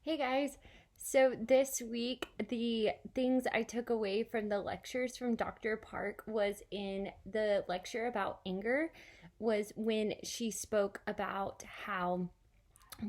Hey guys. So this week, the things I took away from the lectures from Dr. Park was in the lecture about anger, was when she spoke about how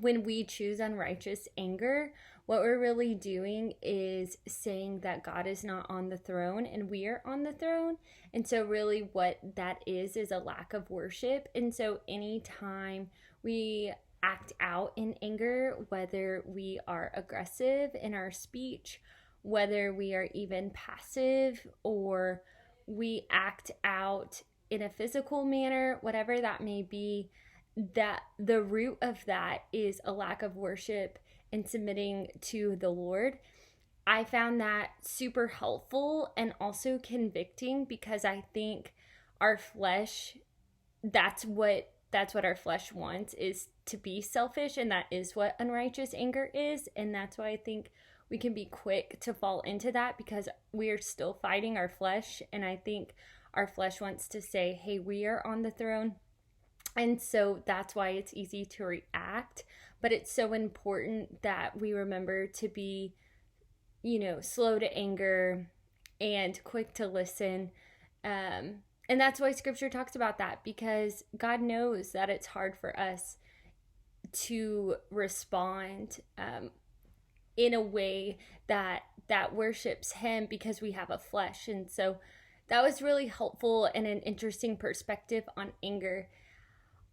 when we choose unrighteous anger, what we're really doing is saying that God is not on the throne and we are on the throne. And so, really, what that is a lack of worship. And so, anytime we act out in anger, whether we are aggressive in our speech, whether we are even passive, or we act out in a physical manner, whatever that may be, that the root of that is a lack of worship and submitting to the Lord. I found that super helpful and also convicting because I think our flesh, that's what our flesh wants, is to be selfish, and that is what unrighteous anger is. And that's why I think we can be quick to fall into that because we are still fighting our flesh. And I think our flesh wants to say, hey, we are on the throne. And so that's why it's easy to react. But it's so important that we remember to be, slow to anger and quick to listen. And that's why scripture talks about that, because God knows that it's hard for us to respond in a way that worships him because we have a flesh. And so that was really helpful and an interesting perspective on anger.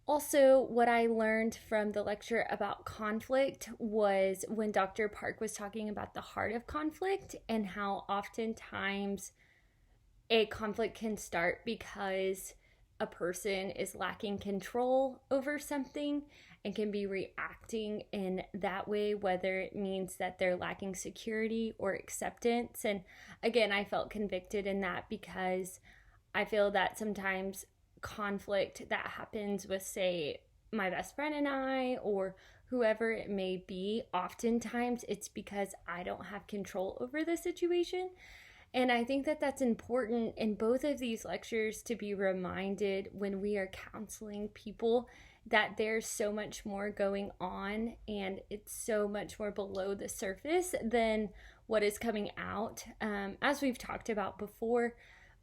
Also, what I learned from the lecture about conflict was when Dr. Park was talking about the heart of conflict and how oftentimes a conflict can start because a person is lacking control over something and can be reacting in that way, whether it means that they're lacking security or acceptance. And again, I felt convicted in that because I feel that sometimes conflict that happens with, say, my best friend and I, or whoever it may be, oftentimes it's because I don't have control over the situation. And I think that that's important in both of these lectures to be reminded when we are counseling people that there's so much more going on and it's so much more below the surface than what is coming out, as we've talked about before.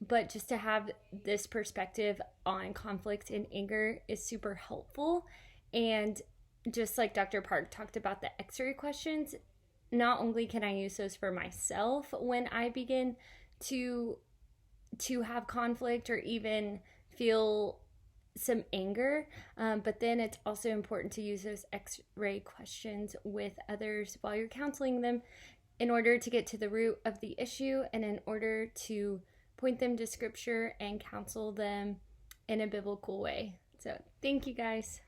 But just to have this perspective on conflict and anger is super helpful. And just like Dr. Park talked about the X-ray questions, not only can I use those for myself when I begin to have conflict or even feel some anger, but then it's also important to use those X-ray questions with others while you're counseling them in order to get to the root of the issue and in order to point them to scripture and counsel them in a biblical way. So thank you guys.